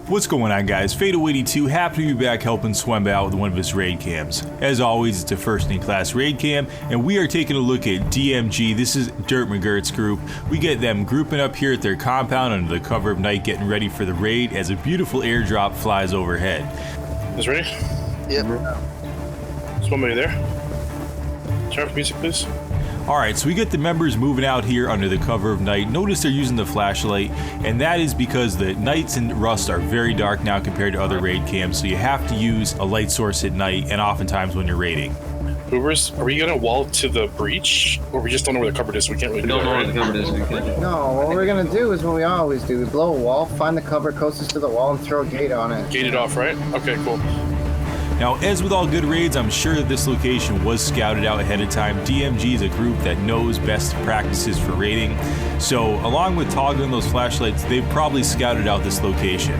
What's going on, guys? Fatal82, happy to be back helping Swemba out with one of his raid cams. As always, it's a first-in-class raid cam, and we are taking a look at DMG. This is Dirt McGurt's group. We get them grouping up here at their compound under the cover of night, getting ready for the raid as a beautiful airdrop flies overhead. Is ready? Yep. Swemba, you there? Turn off music, please. Alright, so we get the members moving out here under the cover of night. Notice they're using the flashlight, and that is because the nights in Rust are very dark now compared to other raid cams, so you have to use a light source at night and oftentimes when you're raiding. Hoovers, are we gonna wall to the breach? Or we just don't know where the cupboard is, so we can't really do that, right? We don't know where the cupboard is. No, what we're gonna do is what we always do. We blow a wall, find the cover closest to the wall, and throw a gate on it. Gated off, right? Okay, cool. Now, as with all good raids, I'm sure that this location was scouted out ahead of time. DMG is a group that knows best practices for raiding, so along with toggling those flashlights, they've probably scouted out this location.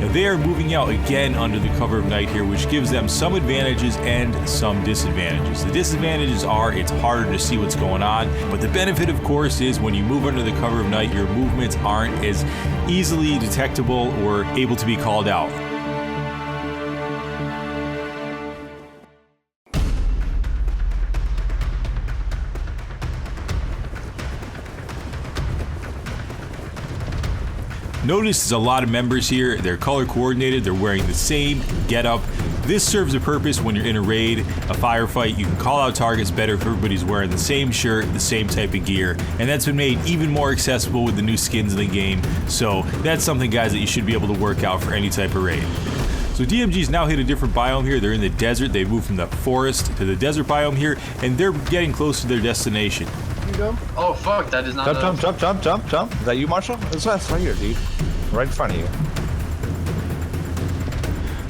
Now, they are moving out again under the cover of night here, which gives them some advantages and some disadvantages. The disadvantages are it's harder to see what's going on, but the benefit, of course, is when you move under the cover of night, your movements aren't as easily detectable or able to be called out. Notice there's a lot of members here. They're color coordinated, they're wearing the same getup. This serves a purpose when you're in a raid, a firefight. You can call out targets better if everybody's wearing the same shirt, the same type of gear, and that's been made even more accessible with the new skins in the game. So that's something, guys, that you should be able to work out for any type of raid. So DMG's now hit a different biome here. They're in the desert. They've moved from the forest to the desert biome here, and they're getting close to their destination. Go. Oh fuck, that is not Jump. Is that you, Marshall? It's right here, dude. Right in front of you.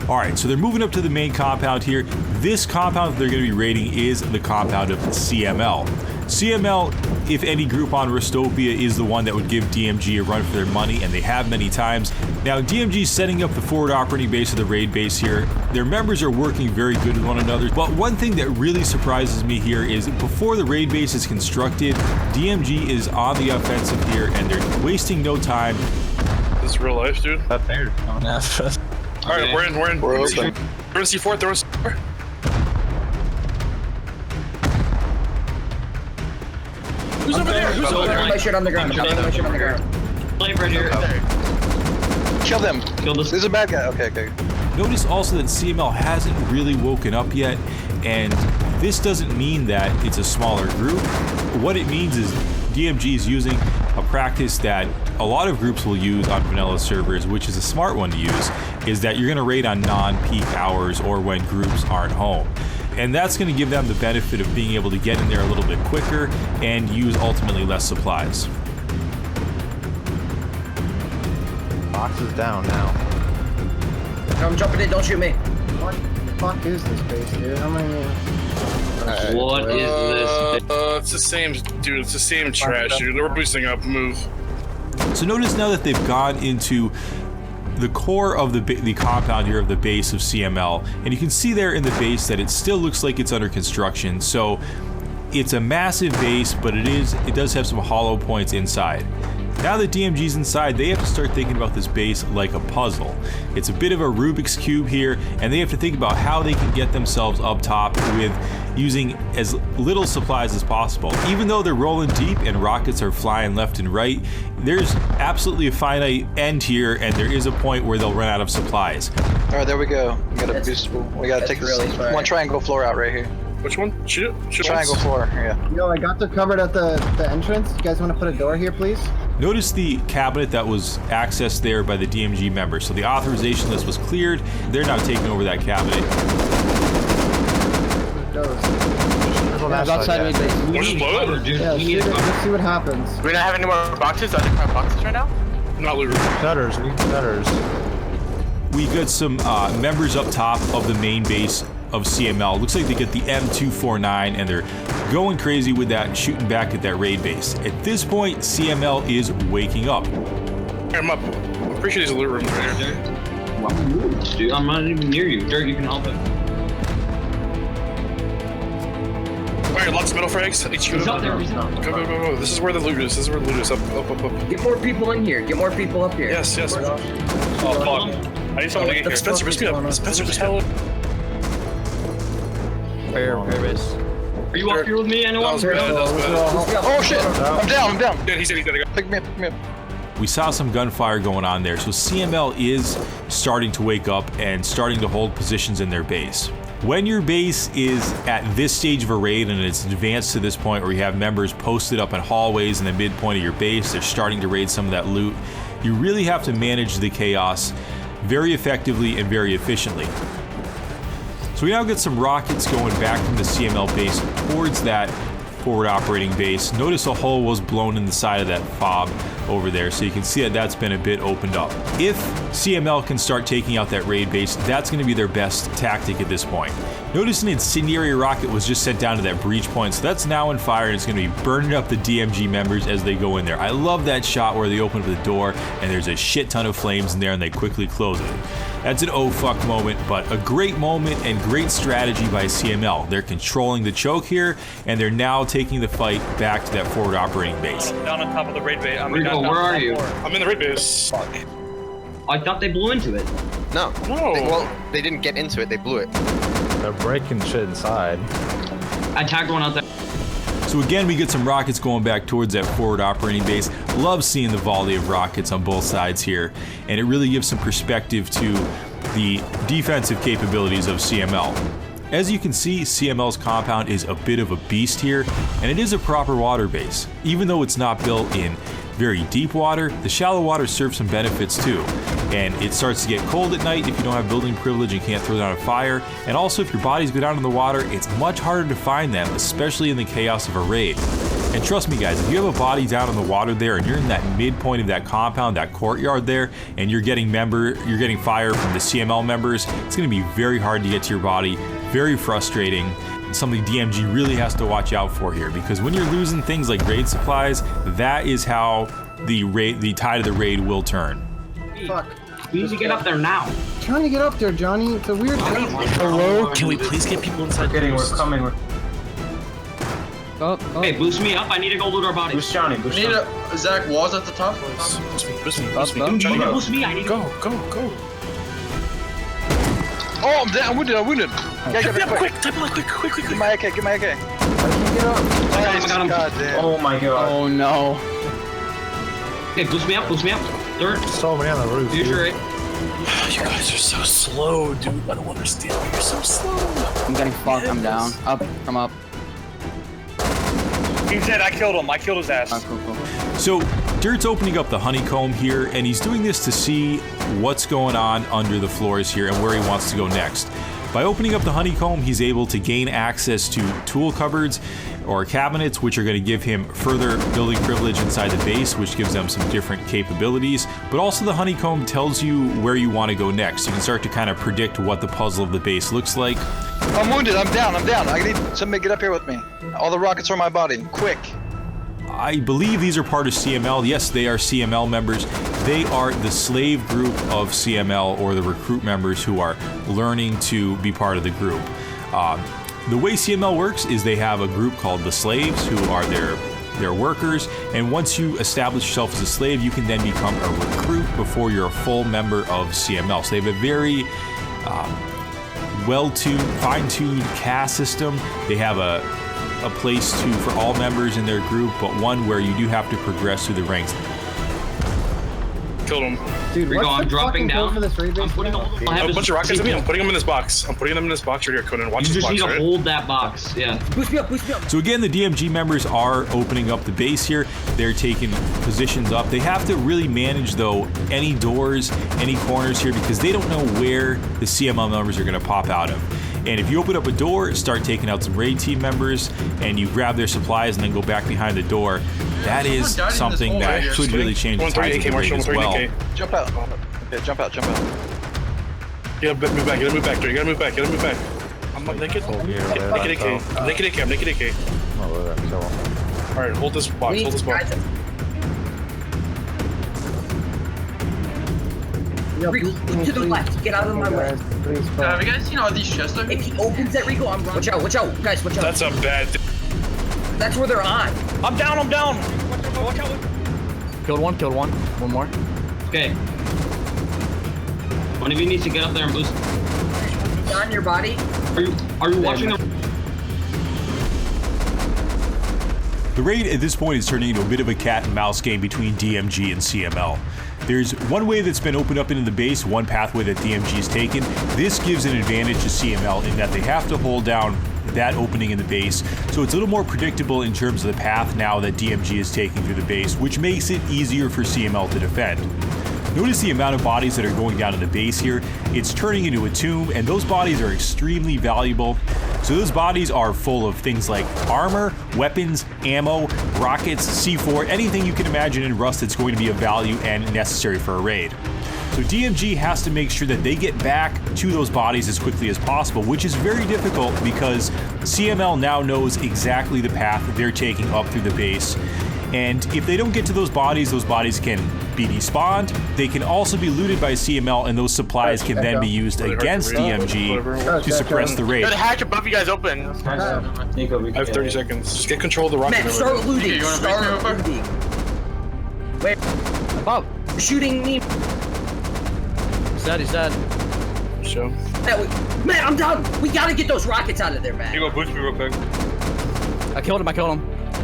Alright, so they're moving up to the main compound here. This compound that they're going to be raiding is the compound of CML. CML, if any group on Rustopia, is the one that would give DMG a run for their money, and they have many times. Now, DMG is setting up the forward operating base of the raid base here. Their members are working very good with one another, but one thing that really surprises me here is before the raid base is constructed, DMG is on the offensive here, and they're wasting no time. This is real life, dude. Not there. Alright, we're in. We're open. Throw a C4, throw a C4. Who's over there? Who's over there? My shit on the ground. My shit on the ground. Flame right here. Kill them. Kill this. This is a bad guy. Okay. Notice also that CML hasn't really woken up yet, and this doesn't mean that it's a smaller group. What it means is DMG is using a practice that a lot of groups will use on vanilla servers, which is a smart one to use, is that you're going to raid on non-peak hours or when groups aren't home. And that's going to give them the benefit of being able to get in there a little bit quicker and use ultimately less supplies. Box is down now. I'm jumping in, don't shoot me. What the fuck is this base, dude? How many... What is this? It's the same, dude. It's the same trash, dude. We're boosting up. Move. So notice now that they've gone into the core of the compound here of the base of CML, and you can see there in the base that it still looks like it's under construction. So it's a massive base, but it does have some hollow points inside. Now that DMG's inside, they have to start thinking about this base like a puzzle. It's a bit of a Rubik's Cube here, and they have to think about how they can get themselves up top with using as little supplies as possible. Even though they're rolling deep and rockets are flying left and right, there's absolutely a finite end here, and there is a point where they'll run out of supplies. Alright, there we go. We gotta boost. We gotta take this really one triangle floor out right here. Which one? Shoot it. Shoot Triangle once. floor, yeah. Yo, I got the cupboard at the entrance. You guys want to put a door here, please? Notice the cabinet that was accessed there by the DMG members. So the authorization list was cleared. They're now taking over that cabinet. Outside me, base. We'll just blow it. Dude, Yeah, we need shoot it. a Let's see what happens. Do we not have any more boxes? Are there five boxes right now? Not loot. Shutters. We need shutters. We got some members up top of the main base of CML. Looks like they get the M249, and they're going crazy with that, shooting back at that raid base. At this point, CML is waking up. I'm up. I'm pretty sure there's a loot room right here. Why move, dude? I'm not even near you. Dirt, you can help it. Alright, lots of metal frags. HQ. He's up there. He's up there. Go. This is where the loot is. This is where the loot is. Up. Get more people in here. Get more people up here. Yes. Oh, fuck. I need someone to get here. Spencer, just get up. Spencer, just help. Where is? Are you up here with me? I know I'm That was bad. Oh shit! I'm down. Yeah, he said he's gonna go. Pick me up. We saw some gunfire going on there, so CML is starting to wake up and starting to hold positions in their base. When your base is at this stage of a raid and it's advanced to this point where you have members posted up in hallways in the midpoint of your base, they're starting to raid some of that loot, you really have to manage the chaos very effectively and very efficiently. So we now get some rockets going back from the CML base towards that forward operating base. Notice a hole was blown in the side of that fob over there, so you can see that that's been a bit opened up. If CML can start taking out that raid base, that's going to be their best tactic at this point. Notice an incendiary rocket was just sent down to that breach point, so that's now in fire and it's going to be burning up the DMG members as they go in there. I love that shot where they open up the door and there's a shit ton of flames in there and they quickly close it. That's an oh fuck moment, but a great moment and great strategy by CML. They're controlling the choke here, and they're now taking the fight back to that forward operating base. Down on top of the raid base. Rico, where are you? I'm in the raid base. Fuck. I thought they blew into it. No. No. Well, they didn't get into it. They blew it. They're breaking shit inside. I tagged one out there. So again, we get some rockets going back towards that forward operating base. Love seeing the volley of rockets on both sides here, and it really gives some perspective to the defensive capabilities of CML. As you can see, CML's compound is a bit of a beast here, and it is a proper water base. Even though it's not built in very deep water, the shallow water serves some benefits too. And it starts to get cold at night if you don't have building privilege and can't throw down a fire. And also if your bodies go down in the water, it's much harder to find them, especially in the chaos of a raid. And trust me guys, if you have a body down in the water there and you're in that midpoint of that compound, that courtyard there, and you're getting fire from the CML members, it's gonna be very hard to get to your body, very frustrating. Something DMG really has to watch out for here, because when you're losing things like raid supplies, that is how the tide of the raid will turn. Fuck. We need to get up there now. Trying to get up there, Johnny. It's a weird thing. Hello? Can we please get people inside? We're coming. Hey, boost me up. I need to go loot our bodies. Boost Johnny. Boost Johnny. Zach Walls at the top. Boost me. You need to boost me. I need to Go. Oh, I'm down. I'm wounded. Yeah, get me up quick. Type it quick. Get my AK. Get up. I got him. God damn. Oh my god. Oh no. Hey, boost me up. Third. So many on the roof. Use your dude. You guys are so slow, dude. I don't understand why you're so slow. I'm getting fucked. I'm down. Up. I'm up. He's dead. I killed him. I killed his ass. Oh, cool. So Dirt's opening up the honeycomb here, and he's doing this to see what's going on under the floors here and where he wants to go next. By opening up the honeycomb, he's able to gain access to tool cupboards or cabinets, which are going to give him further building privilege inside the base, which gives them some different capabilities. But also the honeycomb tells you where you want to go next. You can start to kind of predict what the puzzle of the base looks like. I'm wounded. I'm down. I need somebody to get up here with me. All the rockets are on my body. Quick. I believe these are part of CML. Yes, they are CML members. They are the slave group of CML, or the recruit members who are learning to be part of the group. The way CML works is they have a group called the slaves, who are their workers, and once you establish yourself as a slave, you can then become a recruit before you're a full member of CML. So they have a very well-tuned, fine-tuned caste system. They have a place for all members in their group, but one where you do have to progress through the ranks. Killed him. Dude, Rico, what's I'm the dropping fucking code down. for this raid base I'm putting now? A bunch of rockets at me. I'm putting them in this box. I'm putting them in this box right here, Conan. Watch You this just box, need to right? hold that box. Yeah. Boost me up. So again, the DMG members are opening up the base here. They're taking positions up. They have to really manage, though, any doors, any corners here, because they don't know where the CML members are going to pop out of. And if you open up a door, start taking out some raid team members, and you grab their supplies and then go back behind the door, that is something that could really change the tides of the raid as well. Jump out. Okay, jump out. You gotta move back. You gotta move back. I'm not naked. Naked AK. I'm naked AK. Oh, that's so. Alright, hold this box. Hold this box. Rico, to the left. Get out of my way. Have you guys seen all these chests? If he opens that, Rico, I'm running. Watch out. Guys, watch out. That's a bad. That's where they're on. I'm down. Watch out. Killed one. One more. Okay. One of you needs to get up there and boost. On your body. Are you watching them? The raid at this point is turning into a bit of a cat and mouse game between DMG and CML. There's one way that's been opened up into the base, one pathway that DMG's taken. This gives an advantage to CML in that they have to hold down that opening in the base, so it's a little more predictable in terms of the path now that DMG is taking through the base, which makes it easier for CML to defend. Notice the amount of bodies that are going down in the base here. It's turning into a tomb, and those bodies are extremely valuable. So those bodies are full of things like armor, weapons, ammo, rockets, C4, anything you can imagine in Rust that's going to be of value and necessary for a raid. So DMG has to make sure that they get back to those bodies as quickly as possible, which is very difficult because CML now knows exactly the path that they're taking up through the base. And if they don't get to those bodies can be despawned. They can also be looted by CML, and those supplies can then be used against DMG to suppress the raid. Got a hatch above you guys open. I have 30 seconds. Just get control of the rocket. Matt, start looting. Start looting. Wait. Above. Shooting me. He's dead. Show. Matt, I'm done. We gotta get those rockets out of there, Matt. You go boost me real quick. I killed him.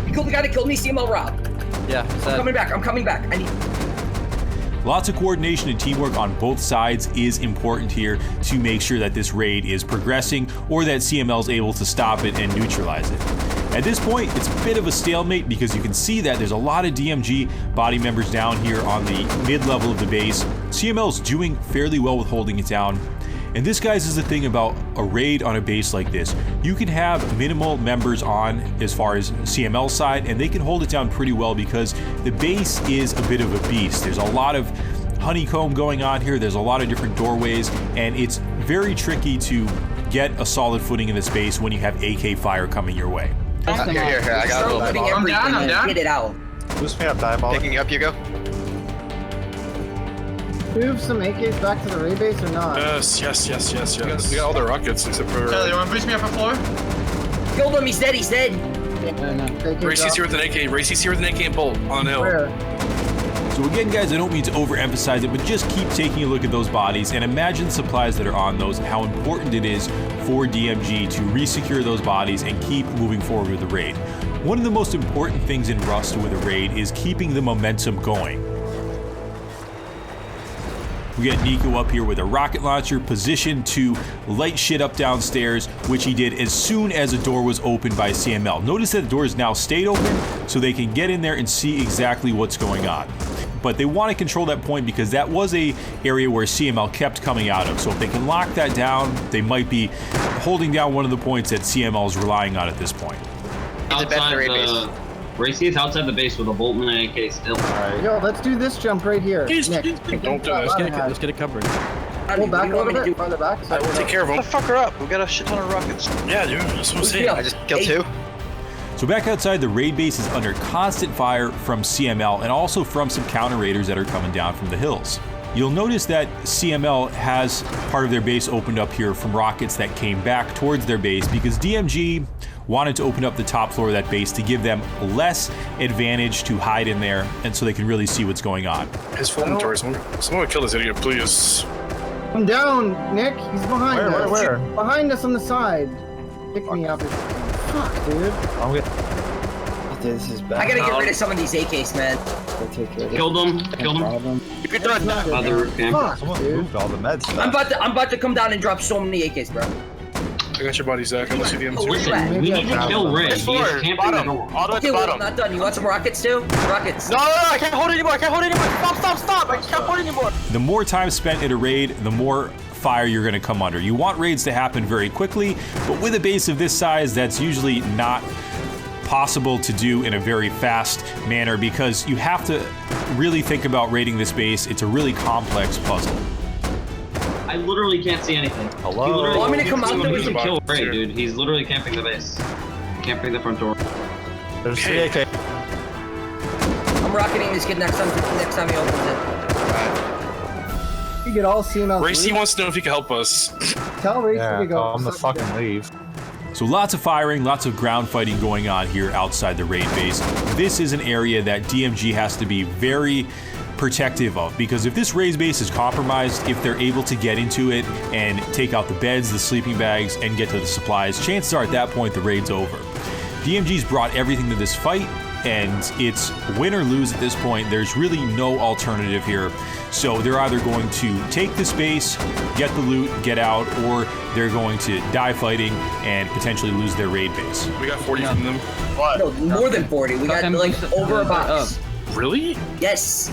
You killed the guy that killed me, CML Rob. Yeah, he's dead. I'm coming back. I need... Lots of coordination and teamwork on both sides is important here to make sure that this raid is progressing or that CML is able to stop it and neutralize it. At this point, it's a bit of a stalemate because you can see that there's a lot of DMG body members down here on the mid-level of the base. CML's doing fairly well with holding it down. And this, guys, is the thing about a raid on a base like this. You can have minimal members on as far as CML's side, and they can hold it down pretty well because the base is a bit of a beast. There's a lot of honeycomb going on here. There's a lot of different doorways, and it's very tricky to get a solid footing in this base when you have AK fire coming your way. Here, I got a little bit. I'm down. Get it out. Boost me up, diabolic. Picking you up, Hugo. Move some AKs back to the raid base or not? Yes. We got all the rockets except for... Charlie, you want to boost me up a floor? Killed him. He's dead. Racy's here with an AK. Racy's here with an AK and bolt on the hill. Where? So again, guys, I don't mean to overemphasize it, but just keep taking a look at those bodies and imagine the supplies that are on those and how important it is for DMG to resecure those bodies and keep moving forward with the raid. One of the most important things in Rust with a raid is keeping the momentum going. We got Nico up here with a rocket launcher positioned to light shit up downstairs, which he did as soon as a door was opened by CML. Notice that the doors now stayed open so they can get in there and see exactly what's going on. But they want to control that point because that was a area where CML kept coming out of. So if they can lock that down, they might be holding down one of the points that CML is relying on at this point. Racy is outside the base with a bolt and an AK still. Yo, let's do this jump right here. Nick, Don't do this. Let's get it covered. Pull back a little bit, farther back. I will take care of Shut him. the fucker up. We got a shit ton of rockets. Yeah, dude. That's what I'm saying. I just killed two. So back outside, the raid base is under constant fire from CML and also from some counter raiders that are coming down from the hills. You'll notice that CML has part of their base opened up here from rockets that came back towards their base because DMG wanted to open up the top floor of that base to give them less advantage to hide in there and so they can really see what's going on. His full inventory. Someone kill this idiot, please. I'm down, Nick. He's behind us. Where? Behind us on the side. Pick me up. Fuck, dude. Dude, this is bad. I gotta get rid of some of these AKs, man. Killed him. You can throw it down. Fuck, Someone dude. moved all the meds. I'm about to come down and drop so many AKs, bro. I got your body, Zach. I'm gonna see the M2. Listen, we need to kill Ray. He's camping the door. All the way Okay, to the well, I'm bottom. not done. You want some rockets too? Rockets. No, I can't hold it anymore. Stop. I can't hold it anymore. The more time spent at a raid, the more fire you're going to come under. You want raids to happen very quickly, but with a base of this size, that's usually not possible to do in a very fast manner because you have to really think about raiding this base. It's a really complex puzzle. I literally can't see anything. Hello? Want me to come out there? We can kill Ray, dude. He's literally camping the base. Camping the front door. There's 3 AK. I'm rocketing this kid next time he opens it. You get all CML. Racy wants to know if he can help us. Tell Racy Yeah, to go. I'm the fucking leave. So lots of firing, lots of ground fighting going on here outside the raid base. This is an area that DMG has to be very protective of, because if this raid base is compromised, if they're able to get into it and take out the beds, the sleeping bags, and get to the supplies, chances are at that point the raid's over. DMG's brought everything to this fight, and it's win or lose at this point. There's really no alternative here. So they're either going to take this base, get the loot, get out, or they're going to die fighting and potentially lose their raid base. We got 40 from them. No, more than 40. We got like over a box. Really? Yes.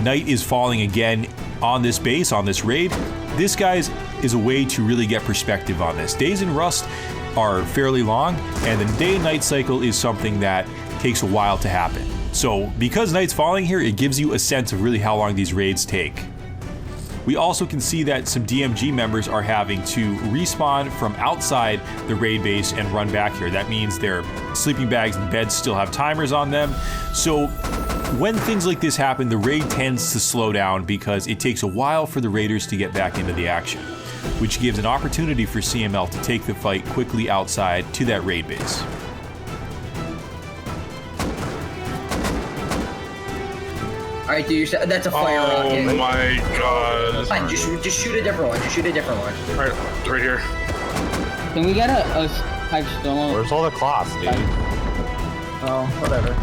Night is falling again on this base, on this raid. This, guys, is a way to really get perspective on this. Days in Rust are fairly long, and the day and night cycle is something that takes a while to happen. So because night's falling here, it gives you a sense of really how long these raids take. We also can see that some DMG members are having to respawn from outside the raid base and run back here. That means their sleeping bags and beds still have timers on them. So when things like this happen, the raid tends to slow down because it takes a while for the raiders to get back into the action, which gives an opportunity for CML to take the fight quickly outside to that raid base. Alright, dude, that's a fire rocket. Oh my god. Fine, just shoot a different one. Just shoot a different one. Alright, right here. Can we get a pipestone? Where's all the cloths, dude? Oh, whatever.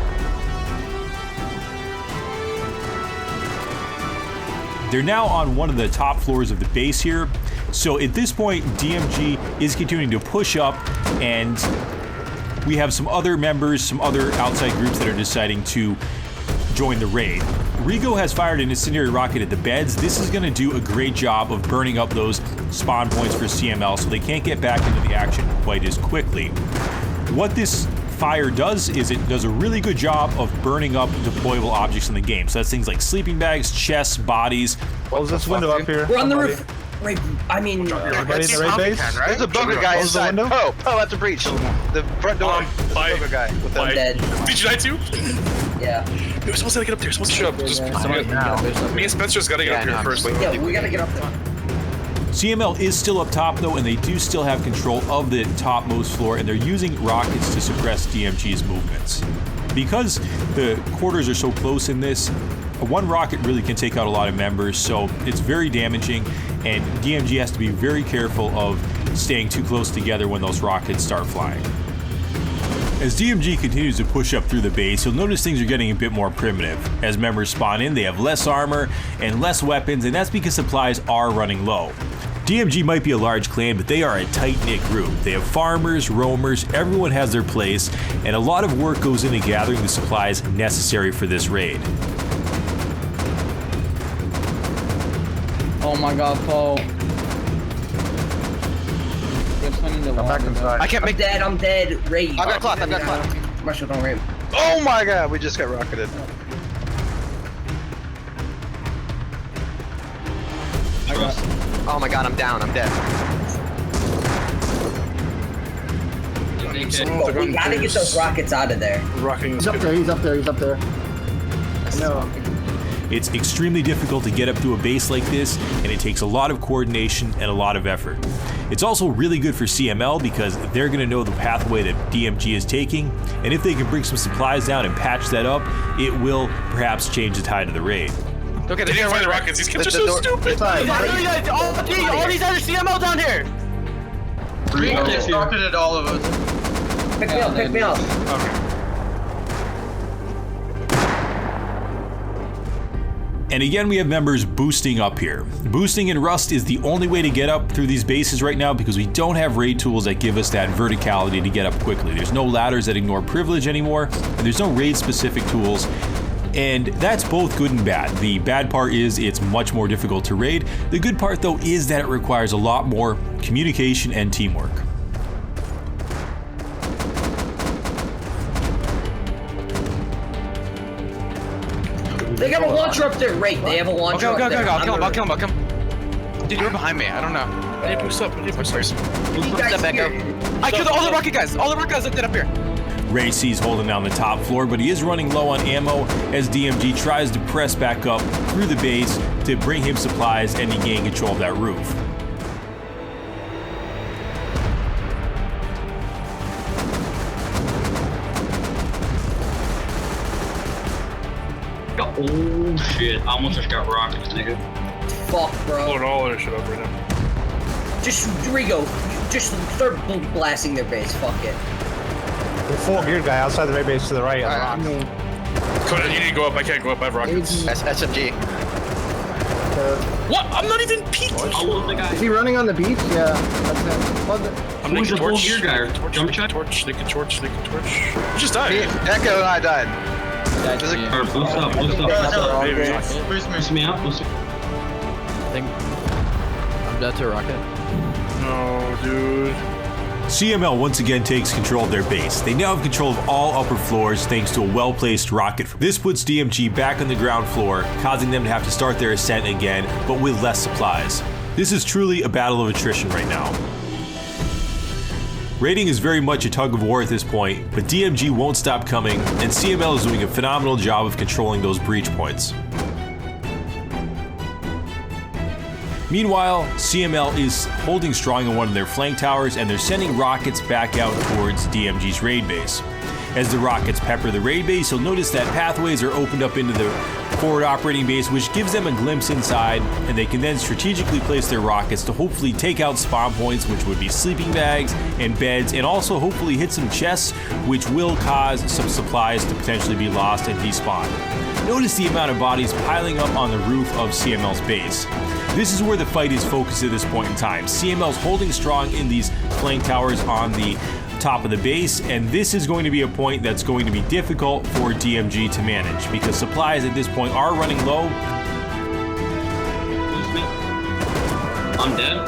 They're now on one of the top floors of the base here. So at this point, DMG is continuing to push up, and we have some other members, some other outside groups that are deciding to join the raid. Rigo has fired an incendiary rocket at the beds. This is going to do a great job of burning up those spawn points for CML so they can't get back into the action quite as quickly. What this fire does is it does a really good job of burning up deployable objects in the game. So that's things like sleeping bags, chests, bodies. Close this window up here. We're on the Somebody. roof. Right, I mean, Everybody in the raid base? There's a bunker guy Close the inside. window. Poe at the breach. The front door. There's a bye. bunker guy with Bye. them. dead. Did you die too? Yeah. We're supposed to get up there. We're supposed to get up. Just Now. me and Spencer's gotta get up here first. Yeah, we gotta get up there. CML is still up top though, and they do still have control of the topmost floor, and they're using rockets to suppress DMG's movements. Because the quarters are so close in this, one rocket really can take out a lot of members, so it's very damaging, and DMG has to be very careful of staying too close together when those rockets start flying. As DMG continues to push up through the base, you'll notice things are getting a bit more primitive. As members spawn in, they have less armor and less weapons, and that's because supplies are running low. DMG might be a large clan, but they are a tight-knit group. They have farmers, roamers, everyone has their place, and a lot of work goes into gathering the supplies necessary for this raid. Oh my god, Paul. Come back inside. I can't I'm make. dead, I'm dead. Raid. I've got cloth, I've got cloth. Marshall, don't raid. Oh my god, we just got rocketed. Oh my god, I'm down. I'm dead. Oh, we gotta get those rockets out of there. Rocking. He's up there, he's up there, he's up there. No. It's extremely difficult to get up to a base like this, and it takes a lot of coordination and a lot of effort. It's also really good for CML because they're going to know the pathway that DMG is taking, and if they can bring some supplies down and patch that up, it will perhaps change the tide of the raid. Okay, They didn't find the rockets. These kids are so stupid. All these other CML down here. Just rocketed all of us. Pick me up, pick me up. And again, we have members boosting up here. Boosting in Rust is the only way to get up through these bases right now because we don't have raid tools that give us that verticality to get up quickly. There's no ladders that ignore privilege anymore, and there's no raid-specific tools. And that's both good and bad. The bad part is it's much more difficult to raid. The good part, though, is that it requires a lot more communication and teamwork. They have a launcher up there. Raid. They have a launcher up there. I'll kill him. Dude, you're behind me. I don't know. I need boost up. I need boost up. Step back up. I killed all the rocket guys. All the rocket guys that did up here. Ray C's holding down the top floor, but he is running low on ammo as DMG tries to press back up through the base to bring him supplies and he gain control of that roof. Oh shit! I almost just got rockets, nigga. Fuck, Blowing bro. all their shit up right now. Just, Rigo, just start blasting their base. Fuck it. The full geared guy outside the red base to the right. On the I rocks. mean, Conan, you need to go up. I can't go up. I have rockets. SMG. What? I'm not even peeked. I love the guy. is he running on the beach? Yeah, that's him. Plug it. I'm Who's naked the full torch. gear guy? Torch, Jump naked check? torch, naked torch, naked torch. You just died. Me, Echo and I died. There's a- Alright, boost up, boost up. Maybe. Boost me up, boost me. I think I'm dead to a rocket. No, dude. CML once again takes control of their base. They now have control of all upper floors thanks to a well-placed rocket. This puts DMG back on the ground floor, causing them to have to start their ascent again, but with less supplies. This is truly a battle of attrition right now. Raiding is very much a tug of war at this point, but DMG won't stop coming, and CML is doing a phenomenal job of controlling those breach points. Meanwhile, CML is holding strong on one of their flank towers, and they're sending rockets back out towards DMG's raid base. As the rockets pepper the raid base, you'll notice that pathways are opened up into the forward operating base, which gives them a glimpse inside, and they can then strategically place their rockets to hopefully take out spawn points, which would be sleeping bags and beds, and also hopefully hit some chests, which will cause some supplies to potentially be lost and despawn. Notice the amount of bodies piling up on the roof of CML's base. This is where the fight is focused at this point in time. CML's holding strong in these flank towers on the top of the base, and this is going to be a point that's going to be difficult for DMG to manage because supplies at this point are running low. Boost me. I'm dead.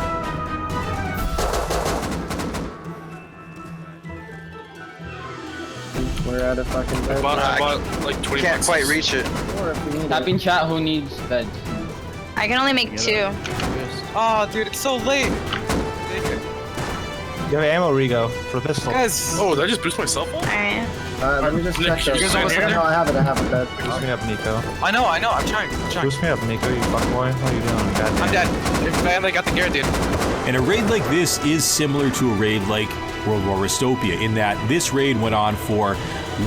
We're at a fucking I bed. bought like 20 Can't boxes. quite reach it. Or if we need Type it. in chat who needs beds. I can only make 2. Oh, dude, it's so late. You have ammo, Rigo, for the pistol. Guys, Oh, did I just boost myself up? Alright. Let me just Nick, check you this. guys almost No, there? I have it. I have a bed. Boost me up, Nico. I know, I'm trying. Boost me up, Nico, you fuckboy. What are you doing? Goddamn. I'm dead. If I only got the gear, dude. And a raid like this is similar to a raid like World War Restopia in that this raid went on for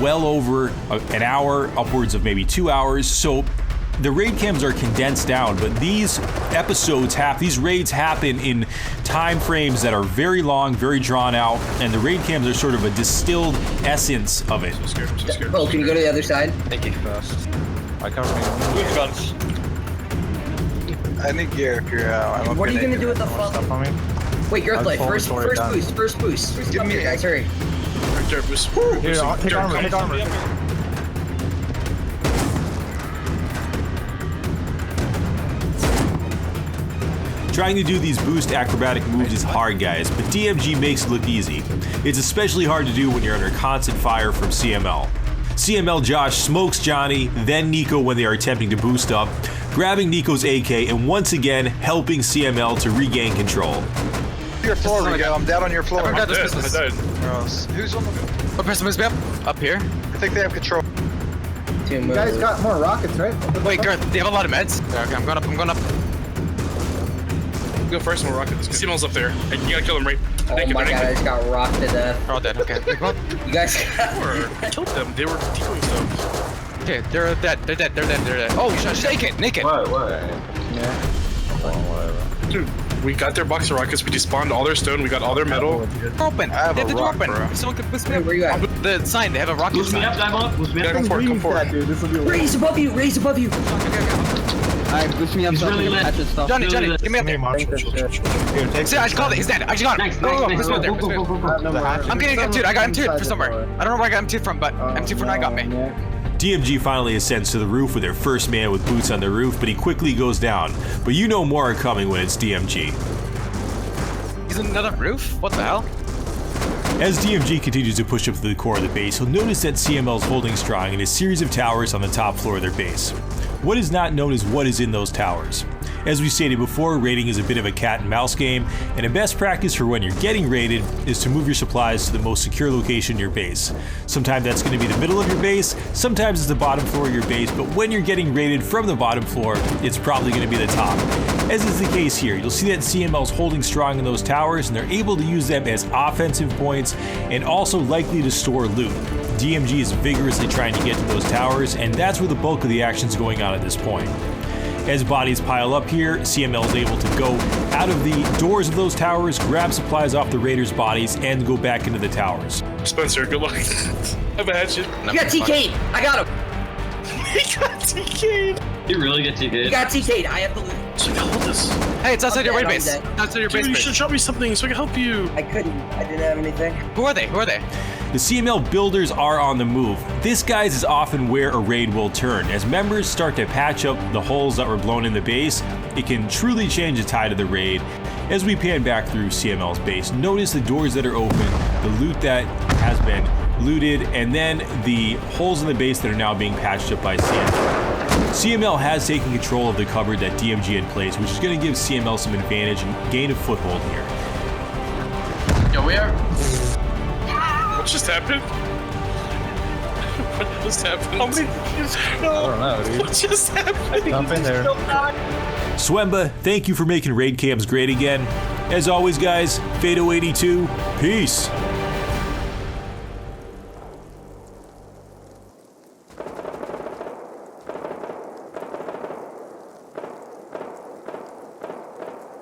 well over an hour, upwards of maybe 2 hours. So the raid cams are condensed down, but these these raids happen in time frames that are very long, very drawn out, and the raid cams are sort of a distilled essence of it. I'm scared. I'm so scared. Oh, can you go to the other side? I cover me. I need gear if you're out. What are you gonna do with the fuck? Stuff on me? Wait, you're I'm life. falling First toward it down. boost. First boost. Give Come me here, it. guys. Hurry. Right there, boost. Here, take Jared, armor, come take on. armor. Trying to do these boost acrobatic moves is hard, guys, but DMG makes it look easy. It's especially hard to do when you're under constant fire from CML. CML Josh smokes Johnny, then Nico when they are attempting to boost up, grabbing Nico's AK and once again helping CML to regain control. Your floor, Rigo. I'm down on your floor. I'm dead. I died. Who's on the... What person moves me up? Up here? I think they have control. Two You guys got more rockets, right? Wait, Garth, they have a lot of meds. Okay, I'm going up. Go first, and we'll rock it. CML's up there. Hey, you gotta kill him, right? Oh my god, I just got rocked to death. We're all dead, okay. You guys got... I killed them. They were decoying stuff. Okay, they're dead. Oh, she's naked. Yeah. Dude, we got their box of rockets. We despawned all their stone. We got all their metal. Open. I have They have a the door rock, open. bro. Someone could boost me Hey, up. where you at? The sign, they have a rocket Boost me sign. up, dive up, boost me Yeah, up. come for it. Come for That, it. dude. This will be a Raise above you. Raise above you. Alright, boost me up. He's really lit. Johnny, give me up Give me there. Marshall. Here, take See, I just called it. He's dead. I just got him. Nice, Go, nice, boost me up there. go, go, go, go. I have no more. I'm getting M2'd. I got M2'd for somewhere. I don't know where I got M2'd from, but M2 got me. DMG finally ascends to the roof with their first man with boots on the roof, but he quickly goes down. But you know more are coming when it's DMG. He's in another roof? What the hell? As DMG continues to push up to the core of the base, you'll notice that CML is holding strong in a series of towers on the top floor of their base. What is not known is what is in those towers. As we stated before, raiding is a bit of a cat and mouse game, and a best practice for when you're getting raided is to move your supplies to the most secure location in your base. Sometimes that's going to be the middle of your base, sometimes it's the bottom floor of your base, but when you're getting raided from the bottom floor, it's probably going to be the top. As is the case here, you'll see that CML is holding strong in those towers, and they're able to use them as offensive points and also likely to store loot. DMG is vigorously trying to get to those towers, and that's where the bulk of the action's going on at this point. As bodies pile up here, CML is able to go out of the doors of those towers, grab supplies off the Raiders' bodies, and go back into the towers. Spencer, good luck. Imagine. You got TK'd. I got him. He got TK'd. You really get TK'd? You got TK'd. I have to leave. So I can hold this. Hey, it's outside I'm your raid dead, base. I'm dead. Outside your Dude, base. you base. should drop me something so I can help you. I couldn't. I didn't have anything. Who are they? Who are they? The CML builders are on the move. This, guys, is often where a raid will turn. As members start to patch up the holes that were blown in the base, it can truly change the tide of the raid. As we pan back through CML's base, notice the doors that are open, the loot that has been looted, and then the holes in the base that are now being patched up by CML. CML has taken control of the cupboard that DMG had placed, which is going to give CML some advantage and gain a foothold here. Yo, we are. What just happened? What just happened? How many? I don't know, dude. What just happened? Jump in there. Swemba, thank you for making raid cams great again. As always, guys, Fado82, peace.